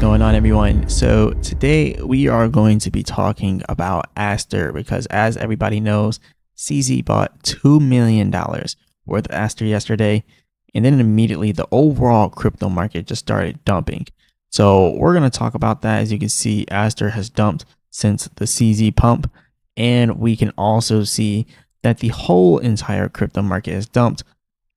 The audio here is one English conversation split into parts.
going on, everyone? So today we are going to be talking about ASTER because, as everybody knows, CZ bought $2 million worth of ASTER yesterday, and then immediately the overall crypto market just started dumping. So we're going to talk about that. As you can see, ASTER has dumped since the CZ pump, and we can also see that the whole entire crypto market has dumped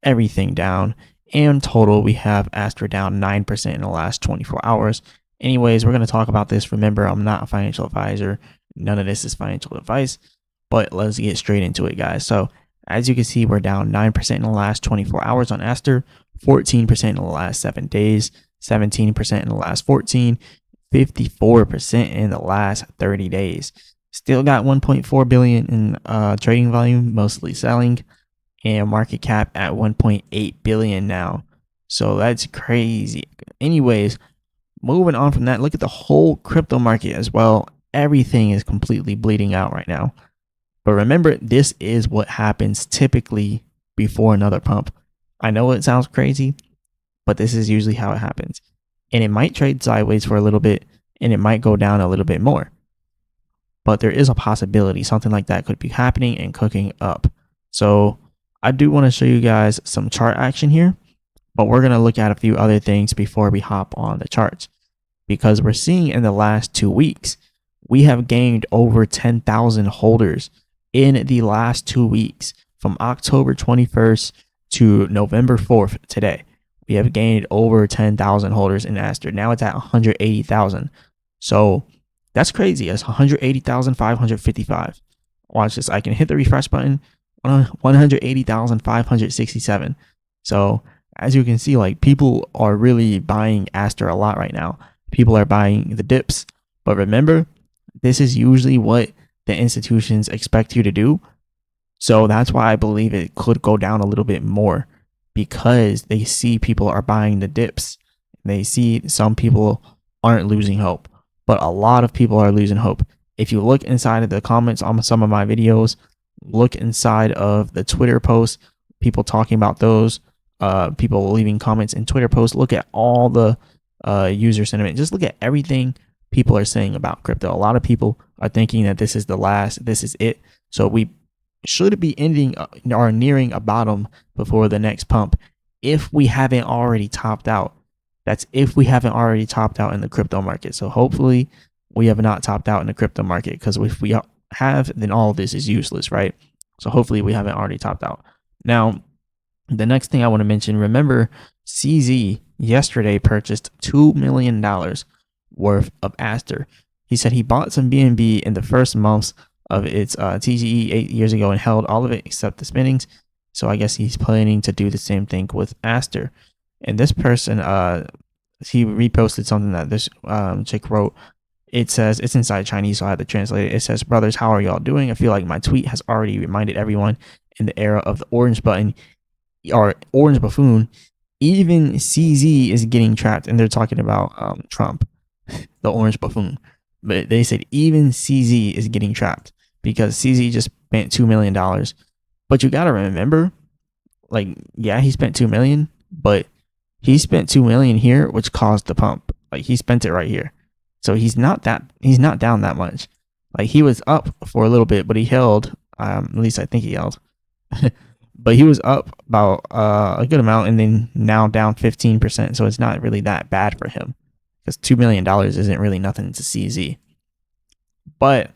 everything down. In total, we have ASTER down 9% in the last 24 hours. Anyways, we're going to talk about this. Remember, I'm not a financial advisor. None of this is financial advice, but let's get straight into it, guys. So as you can see, we're down 9% in the last 24 hours on ASTER, 14% in the last 7 days, 17% in the last 14, 54% in the last 30 days. Still got 1.4 billion in trading volume, mostly selling, and market cap at 1.8 billion now. So that's crazy. Anyways, moving on from that, look at the whole crypto market as well. Everything is completely bleeding out right now. But remember, this is what happens typically before another pump. I know it sounds crazy, but this is usually how it happens. And it might trade sideways for a little bit, and it might go down a little bit more. But there is a possibility something like that could be happening and cooking up. So I do want to show you guys some chart action here, but we're going to look at a few other things before we hop on the charts, because we're seeing in the last 2 weeks, we have gained over 10,000 holders in the last 2 weeks from October 21st to November 4th today. We have gained over 10,000 holders in ASTER. Now it's at 180,000. So that's crazy. It's 180,555. Watch this. I can hit the refresh button. 180,567. So as you can see, like, people are really buying ASTER a lot right now. People are buying the dips, but remember, this is usually what the institutions expect you to do. So that's why I believe it could go down a little bit more, because they see people are buying the dips. They see some people aren't losing hope, but a lot of people are losing hope. If you look inside of the comments on some of my videos, look inside of the Twitter posts, people talking about those, people leaving comments in Twitter posts, look at all the user sentiment. Just look at everything people are saying about crypto. A lot of people are thinking that this is the last, this is it. So we should be ending or nearing a bottom before the next pump, if we haven't already topped out. That's if we haven't already topped out in the crypto market. So hopefully we have not topped out in the crypto market, because if we have, then all of this is useless, right? So hopefully we haven't already topped out. Now, the next thing I want to mention, remember, CZ yesterday purchased $2 million worth of ASTER. He said he bought some BNB in the first months of its TGE 8 years ago and held all of it except the spinnings. So I guess he's planning to do the same thing with ASTER. And this person, he reposted something that this chick wrote. It says, it's inside Chinese, so I had to translate it. It says, "Brothers, how are y'all doing? I feel like my tweet has already reminded everyone in the era of the orange button or orange buffoon. Even CZ is getting trapped." And they're talking about Trump, the orange buffoon. But they said even CZ is getting trapped because CZ just spent $2 million. But you got to remember, like, yeah, he spent $2 million, but he spent $2 million here, which caused the pump. Like, he spent it right here. So he's not down that much. Like, he was up for a little bit, but he held, at least I think he held, but he was up about a good amount, and then now down 15%. So it's not really that bad for him, because $2 million isn't really nothing to CZ. But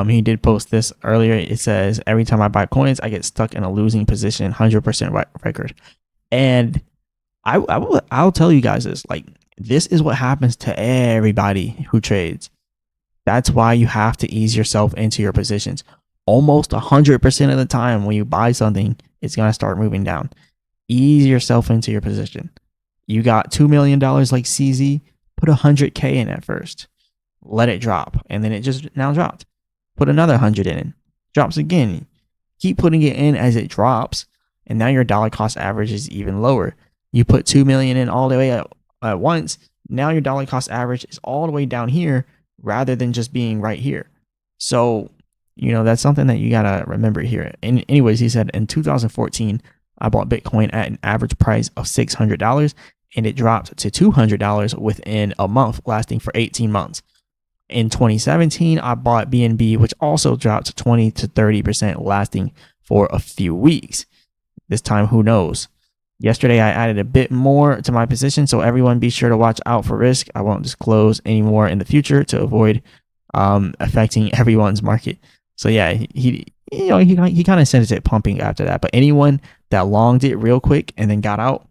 he did post this earlier. It says, "Every time I buy coins, I get stuck in a losing position, 100% record." And I'll tell you guys this, like, this is what happens to everybody who trades. That's why you have to ease yourself into your positions. Almost 100% of the time when you buy something, it's going to start moving down. Ease yourself into your position. You got $2 million like CZ, put 100K in at first. Let it drop, and then it just now dropped. Put another 100 in, drops again. Keep putting it in as it drops, and now your dollar cost average is even lower. You put 2 million in all the way at once, now your dollar cost average is all the way down here rather than just being right here. So, you know, that's something that you got to remember here. And anyways, he said, in 2014, I bought Bitcoin at an average price of $600 and it dropped to $200 within a month, lasting for 18 months. In 2017, I bought BNB, which also dropped 20 to 30%, lasting for a few weeks. This time, who knows? Yesterday, I added a bit more to my position, so everyone be sure to watch out for risk. I won't disclose any more in the future to avoid affecting everyone's market. So yeah, he kind of sent it pumping after that. But anyone that longed it real quick and then got out,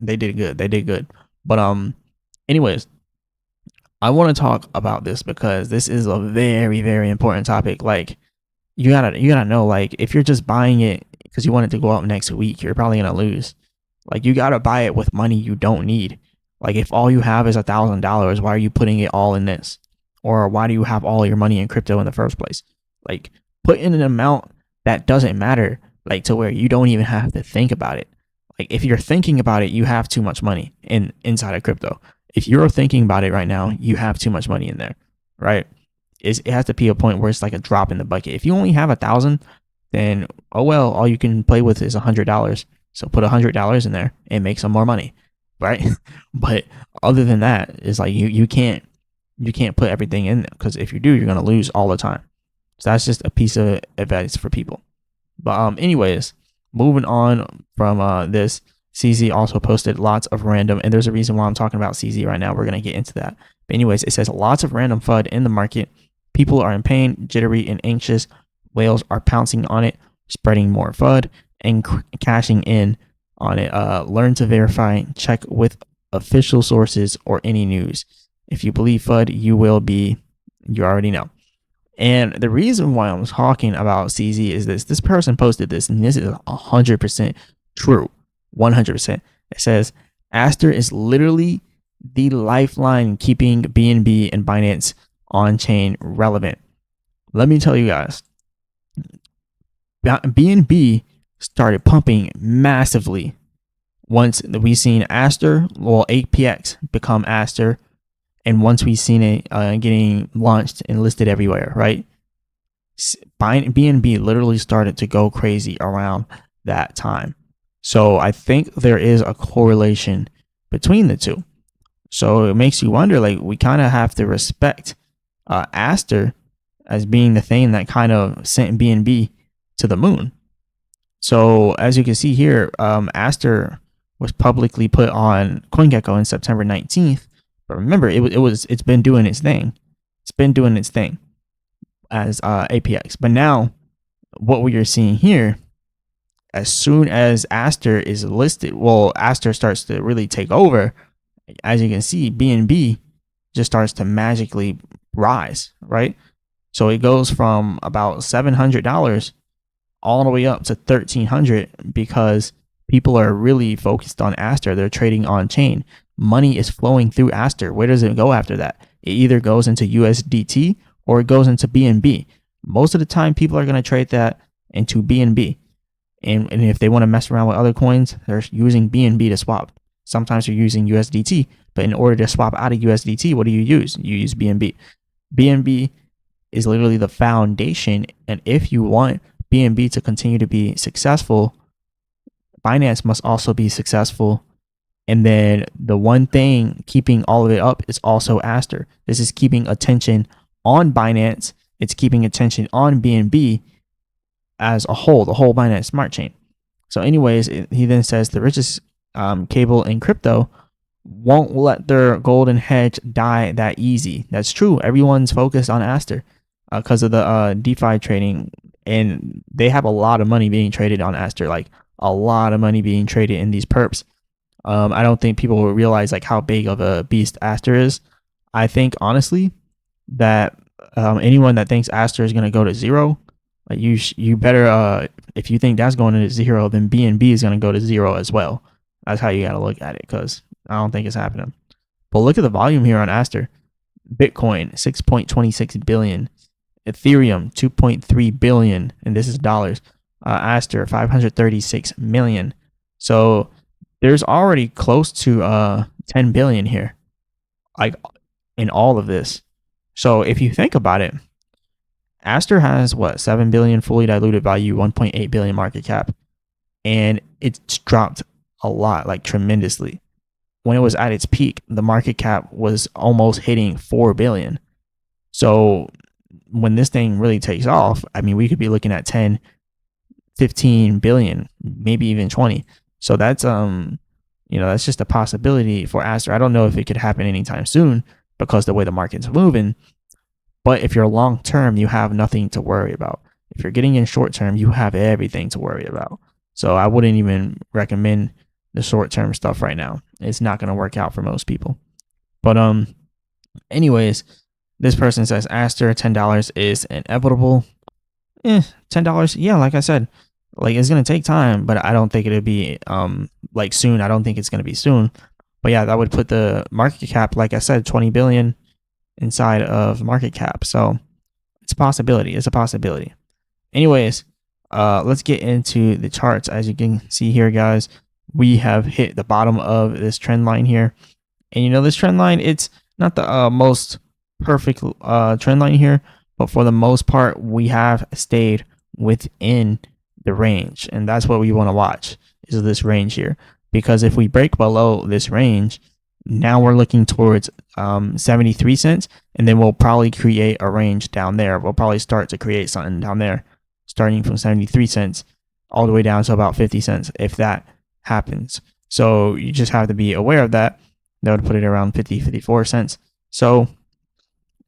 they did good. They did good. But anyways, I want to talk about this because this is a very, very important topic. Like you gotta know, like if you're just buying it because you want it to go up next week, you're probably gonna lose. Like you gotta buy it with money you don't need. Like if all you have is $1,000, why are you putting it all in this? Or why do you have all your money in crypto in the first place? Like put in an amount that doesn't matter, like to where you don't even have to think about it. Like if you're thinking about it, you have too much money inside of crypto. If you're thinking about it right now, you have too much money in there, right? It has to be a point where it's like a drop in the bucket. If you only have 1,000, then oh well, all you can play with is $100. So put $100 in there and make some more money, right? But other than that, it's like you can't put everything in there because if you do, you're gonna lose all the time. So that's just a piece of advice for people. But anyways, moving on from this, CZ also posted lots of random, and there's a reason why I'm talking about CZ right now. We're gonna get into that. But anyways, it says lots of random FUD in the market. People are in pain, jittery, and anxious. Whales are pouncing on it, spreading more FUD and cashing in on it. Learn to verify, check with official sources or any news. If you believe FUD, you already know. And the reason why I'm talking about CZ is this person posted this, and this is 100% true. 100%. It says, Aster is literally the lifeline keeping BNB and Binance on-chain relevant. Let me tell you guys, BNB started pumping massively once we seen Aster, well, APX become Aster, and once we seen it getting launched and listed everywhere, right? BNB literally started to go crazy around that time. So I think there is a correlation between the two. So it makes you wonder, like, we kind of have to respect Aster as being the thing that kind of sent BNB to the moon. So as you can see here, Aster was publicly put on CoinGecko in September 19th. But remember, it's been doing its thing. It's been doing its thing as APX. But now, what we are seeing here, as soon as Aster is listed, well, Aster starts to really take over. As you can see, BNB just starts to magically rise, right? So it goes from about $700 all the way up to $1,300 because people are really focused on Aster. They're trading on chain. Money is flowing through Aster. Where does it go after that? It either goes into USDT or it goes into BNB. Most of the time, people are going to trade that into BNB. And if they want to mess around with other coins, they're using BNB to swap. Sometimes you're using USDT, but in order to swap out of USDT, what do you use? You use BNB. BNB is literally the foundation. And if you want BNB to continue to be successful, Binance must also be successful. And then the one thing keeping all of it up is also Aster. This is keeping attention on Binance. It's keeping attention on BNB as a whole, the whole Binance Smart Chain. So anyways, he then says the richest cable in crypto won't let their golden hedge die that easy. That's true. Everyone's focused on Aster because of the DeFi trading. And they have a lot of money being traded on Aster, like a lot of money being traded in these perps. I don't think people will realize like how big of a beast Aster is. I think honestly that anyone that thinks Aster is going to go to zero, like you better if you think that's going to zero, then BNB is going to go to zero as well. That's how you got to look at it, because I don't think it's happening. But look at the volume here on Aster. Bitcoin 6.26 billion, Ethereum 2.3 billion, and this is dollars. Aster 536 million. So there's already close to 10 billion here, like in all of this. So if you think about it, Aster has what, 7 billion fully diluted value, 1.8 billion market cap, and it's dropped a lot, like tremendously. when it was at its peak, the market cap was almost hitting 4 billion. So when this thing really takes off, I mean, we could be looking at 10, 15 billion, maybe even 20. So that's that's just a possibility for Aster. I don't know if it could happen anytime soon because the way the market's moving. But if you're long term, you have nothing to worry about. If you're getting in short term, you have everything to worry about. So I wouldn't even recommend the short term stuff right now. It's not going to work out for most people. But anyways, this person says Aster $10 is inevitable. $10. Yeah, like I said, like it's gonna take time, but I don't think it'll be like soon. I don't think it's gonna be soon. But yeah, that would put the market cap, like I said, 20 billion inside of market cap. So it's a possibility. It's a possibility. Anyways, let's get into the charts. As you can see here, guys, we have hit the bottom of this trend line here. And this trend line, it's not the most perfect trend line here, but for the most part, we have stayed within the range. And that's what we want to watch, is this range here. Because if we break below this range, now we're looking towards 73 cents, and then we'll probably create a range down there. We'll probably start to create something down there, starting from 73 cents all the way down to about 50 cents, if that happens. So you just have to be aware of that. That would put it around 50, 54 cents. So,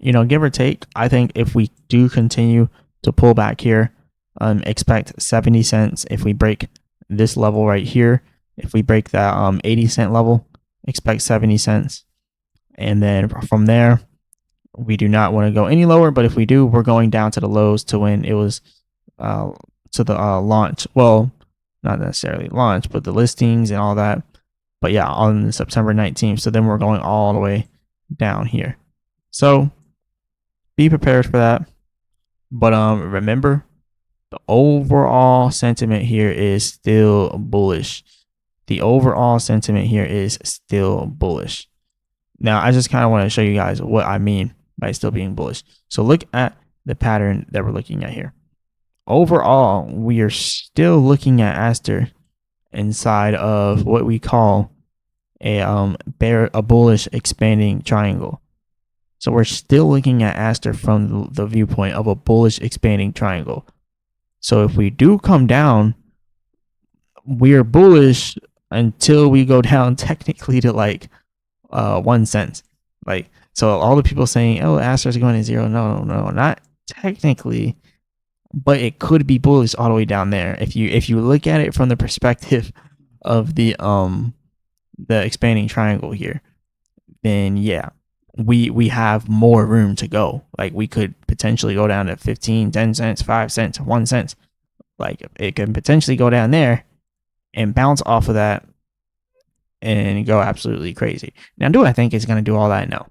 give or take, I think if we do continue to pull back here, expect 70 cents if we break this level right here. If we break that 80 cent level, expect 70 cents. And then from there, we do not want to go any lower. But if we do, we're going down to the lows to when it was to the launch. Well, not necessarily launch, but the listings and all that. But yeah, on September 19th. So then we're going all the way down here. So be prepared for that. But remember, the overall sentiment here is still bullish. The overall sentiment here is still bullish. Now, I just kind of want to show you guys what I mean by still being bullish. So look at the pattern that we're looking at here. Overall, we are still looking at Aster inside of what we call a bullish expanding triangle. So we're still looking at Aster from the viewpoint of a bullish expanding triangle. So if we do come down, we are bullish until we go down technically to like 1 cent. Like, so all the people saying, oh, Aster is going to zero. No, not technically, but it could be bullish all the way down there. If you look at it from the perspective of the expanding triangle here, then yeah, we have more room to go. Like we could potentially go down to 15, 10 cents, 5 cents, 1 cent. Like it can potentially go down there and bounce off of that and go absolutely crazy. Now, do I think it's going to do all that? No.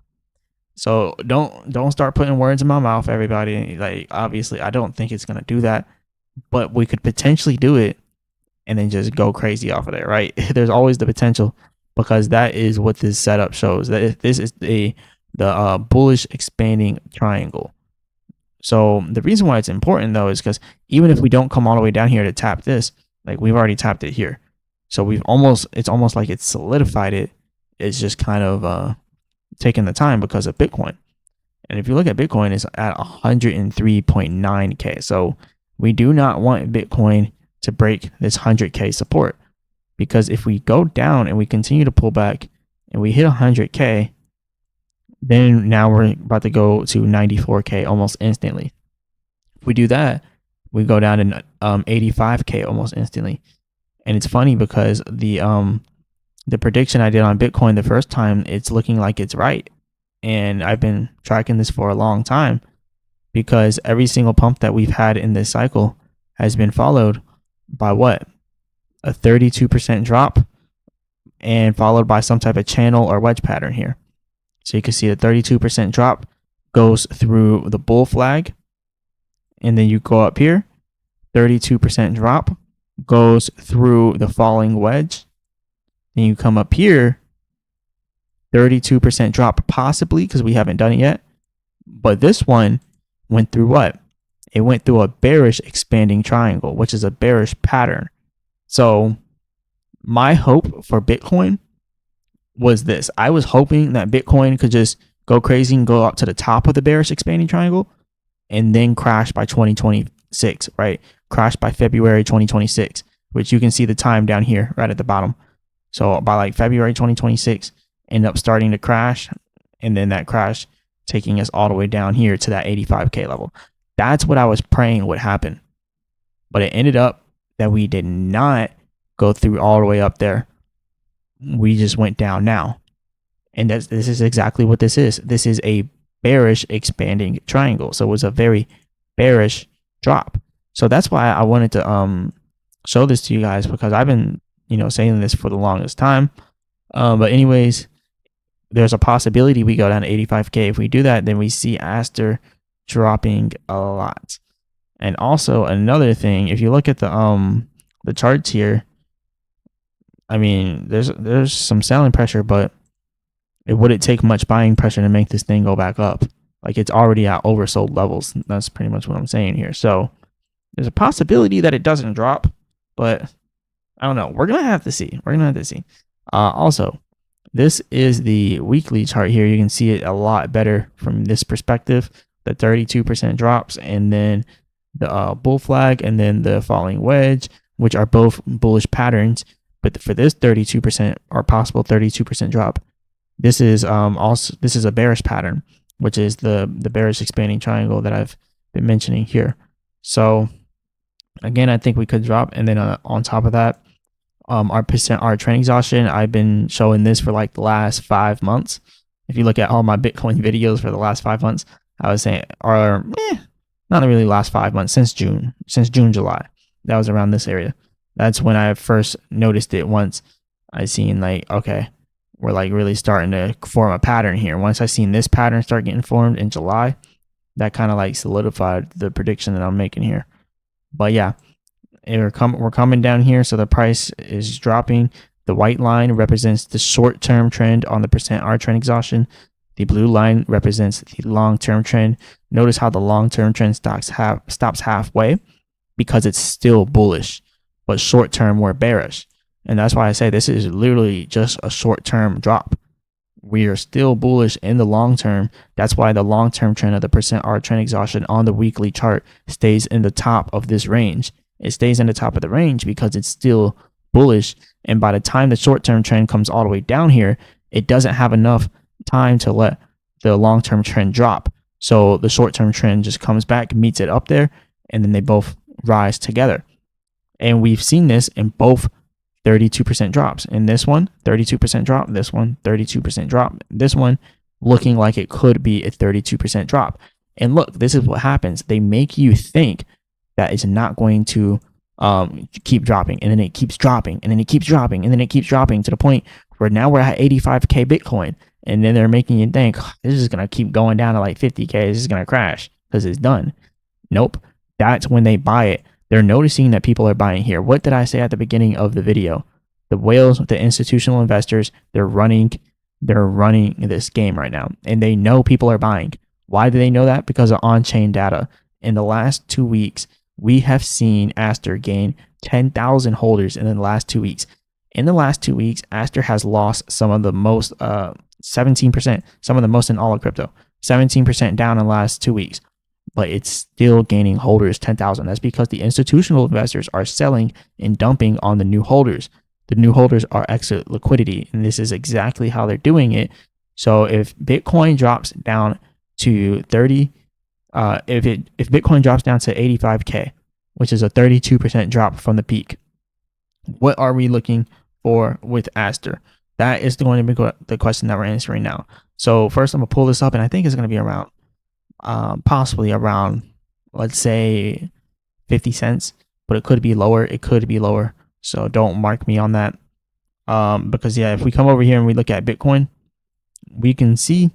So don't start putting words in my mouth, everybody. Like, obviously, I don't think it's going to do that, but we could potentially do it and then just go crazy off of there, right? There's always the potential, because that is what this setup shows. That this is the bullish expanding triangle. So the reason why it's important, though, is because even if we don't come all the way down here to tap this, like we've already tapped it here. So it's almost like it's solidified it. It's just kind of taking the time because of Bitcoin. And if you look at Bitcoin, it's at 103.9K. So we do not want Bitcoin to break this 100K support, because if we go down and we continue to pull back and we hit 100K, then now we're about to go to 94K almost instantly. If we do that, we go down to 85K almost instantly. And it's funny because the prediction I did on Bitcoin the first time, it's looking like it's right. And I've been tracking this for a long time, because every single pump that we've had in this cycle has been followed by what? A 32% drop, and followed by some type of channel or wedge pattern here. So you can see the 32% drop goes through the bull flag, and then you go up here, 32% drop goes through the falling wedge. Then you come up here, 32% drop possibly, because we haven't done it yet. But this one went through what? It went through a bearish expanding triangle, which is a bearish pattern. So my hope for Bitcoin was this. I was hoping that Bitcoin could just go crazy and go up to the top of the bearish expanding triangle and then crash by 2026, right? Crash by February 2026, which you can see the time down here right at the bottom. So by like February 2026, end up starting to crash, and then that crash taking us all the way down here to that 85K level. That's what I was praying would happen. But it ended up that we did not go through all the way up there. We just went down now. And this is exactly what this is. This is a bearish expanding triangle. So it was a very bearish drop. So that's why I wanted to show this to you guys, because I've been, saying this for the longest time. But anyways, there's a possibility we go down to 85K. If we do that, then we see Aster dropping a lot. And also another thing, if you look at the charts here, I mean, there's some selling pressure, but it wouldn't take much buying pressure to make this thing go back up. Like, it's already at oversold levels. That's pretty much what I'm saying here. So there's a possibility that it doesn't drop, but I don't know. We're gonna have to see. Also, this is the weekly chart here. You can see it a lot better from this perspective. The 32% drops, and then the bull flag, and then the falling wedge, which are both bullish patterns. But for this 32% or possible 32% drop, this is a bearish pattern, which is the bearish expanding triangle that I've been mentioning here. So again, I think we could drop, and then on top of that, our trend exhaustion, I've been showing this for like the last 5 months. If you look at all my Bitcoin videos for the last 5 months, I was saying, not really last 5 months, since June, July. That was around this area. That's when I first noticed it. Once I seen like, okay, we're like really starting to form a pattern here. Once I seen this pattern start getting formed in July, that kind of like solidified the prediction that I'm making here. But yeah, we're coming down here. So the price is dropping. The white line represents the short-term trend on the %R trend exhaustion. The blue line represents the long-term trend. Notice how the long-term trend stops halfway, because it's still bullish, but short-term we're bearish. And that's why I say this is literally just a short-term drop. We are still bullish in the long term. That's why the long-term trend of the %R trend exhaustion on the weekly chart stays in the top of this range. It stays in the top of the range because it's still bullish. And by the time the short-term trend comes all the way down here, it doesn't have enough time to let the long-term trend drop. So the short-term trend just comes back, meets it up there, and then they both rise together. And we've seen this in both 32% drops. In this one, 32% drop. This one, 32% drop. This one looking like it could be a 32% drop. And look, this is what happens. They make you think that it's not going to keep dropping, and then it keeps dropping, and then it keeps dropping, and then it keeps dropping to the point where now we're at 85K Bitcoin. And then they're making you think, this is going to keep going down to like 50K. This is going to crash because it's done. Nope. That's when they buy it. They're noticing that people are buying here. What did I say at the beginning of the video? The whales, the institutional investors, they're running this game right now, and they know people are buying. Why do they know that? Because of on-chain data. In the last 2 weeks, we have seen Aster gain 10,000 holders in the last 2 weeks. In the last 2 weeks, Aster has lost some of the most, 17%, some of the most in all of crypto, 17% down in the last 2 weeks. But it's still gaining holders 10,000. That's because the institutional investors are selling and dumping on the new holders. The new holders are exit liquidity, and this is exactly how they're doing it. So if Bitcoin drops down to 30, if Bitcoin drops down to 85K, which is a 32% drop from the peak, what are we looking for with Aster? That is going to be the question that we're answering now. So first, I'm gonna pull this up, and I think it's gonna be around, possibly around, let's say 50 cents, but it could be lower. It could be lower. So don't mark me on that. Because yeah, if we come over here and we look at Bitcoin, we can see,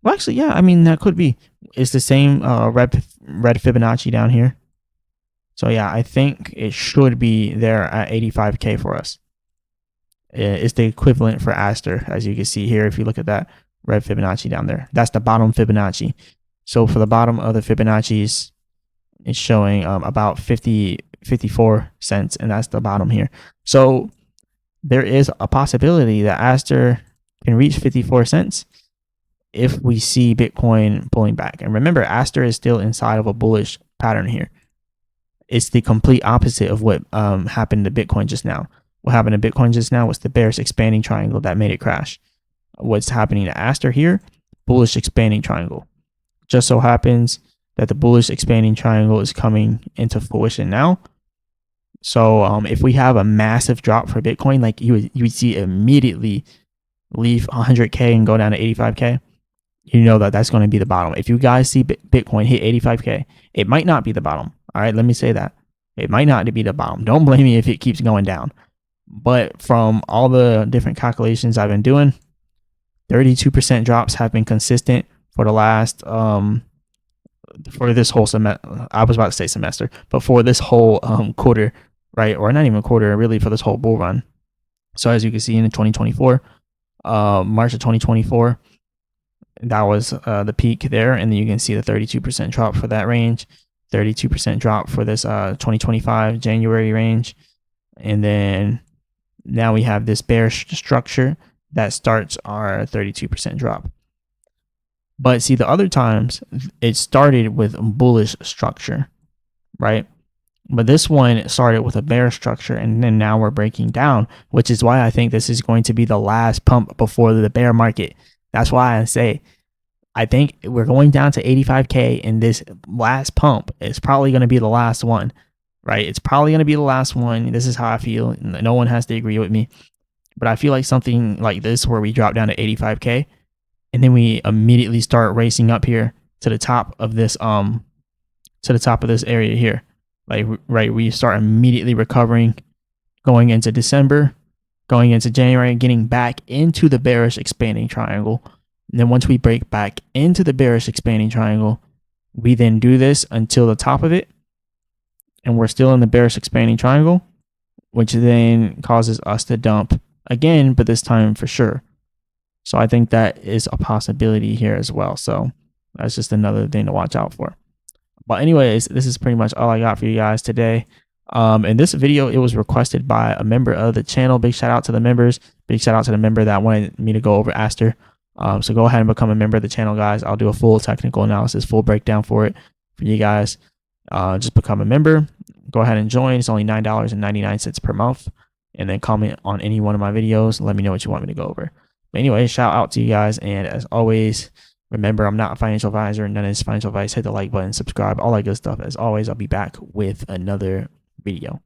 well, actually, yeah, I mean, that could be, it's the same red Fibonacci down here. So yeah, I think it should be there at 85K for us. It's the equivalent for Aster, as you can see here. If you look at that red Fibonacci down there, that's the bottom Fibonacci. So for the bottom of the Fibonacci's, it's showing about 54 cents, and that's the bottom here. So there is a possibility that Aster can reach 54 cents if we see Bitcoin pulling back. And remember, Aster is still inside of a bullish pattern here. It's the complete opposite of what happened to Bitcoin just now. What happened to Bitcoin just now was the bearish expanding triangle that made it crash. What's happening to Aster here? Bullish expanding triangle. Just so happens that the bullish expanding triangle is coming into fruition now. So if we have a massive drop for Bitcoin, like you would see immediately leave 100K and go down to 85K, you know that that's going to be the bottom. If you guys see Bitcoin hit 85K, it might not be the bottom. All right, let me say that. It might not be the bottom. Don't blame me if it keeps going down. But from all the different calculations I've been doing, 32% drops have been consistent for the last for this whole semester. I was about to say semester, but for this whole quarter, right? Or not even quarter, really, for this whole bull run. So as you can see in 2024, March of 2024, that was the peak there, and then you can see the 32% drop for that range, 32% drop for this 2025 January range, and then now we have this bearish structure that starts our 32% drop. But see, the other times it started with bullish structure, right? But this one started with a bear structure, and then now we're breaking down, which is why I think this is going to be the last pump before the bear market. That's why I say I think we're going down to 85K, and this last pump is probably going to be the last one, right? It's probably going to be the last one. This is how I feel. No one has to agree with me, but I feel like something like this where we drop down to 85K, and then we immediately start racing up here to the top of this area here. Like, right, we start immediately recovering, going into December, going into January, getting back into the bearish expanding triangle. And then once we break back into the bearish expanding triangle, we then do this until the top of it, and we're still in the bearish expanding triangle, which then causes us to dump again, but this time for sure. So I think that is a possibility here as well. So that's just another thing to watch out for. But anyways, this is pretty much all I got for you guys today. In this video, it was requested by a member of the channel. Big shout out to the members. Big shout out to the member that wanted me to go over Aster. So go ahead and become a member of the channel, guys. I'll do a full technical analysis, full breakdown for it for you guys. Just become a member. Go ahead and join. It's only $9.99 per month. And then comment on any one of my videos. Let me know what you want me to go over. But anyway, shout out to you guys. And as always, remember, I'm not a financial advisor. None of this financial advice. Hit the like button, subscribe, all that good stuff. As always, I'll be back with another video.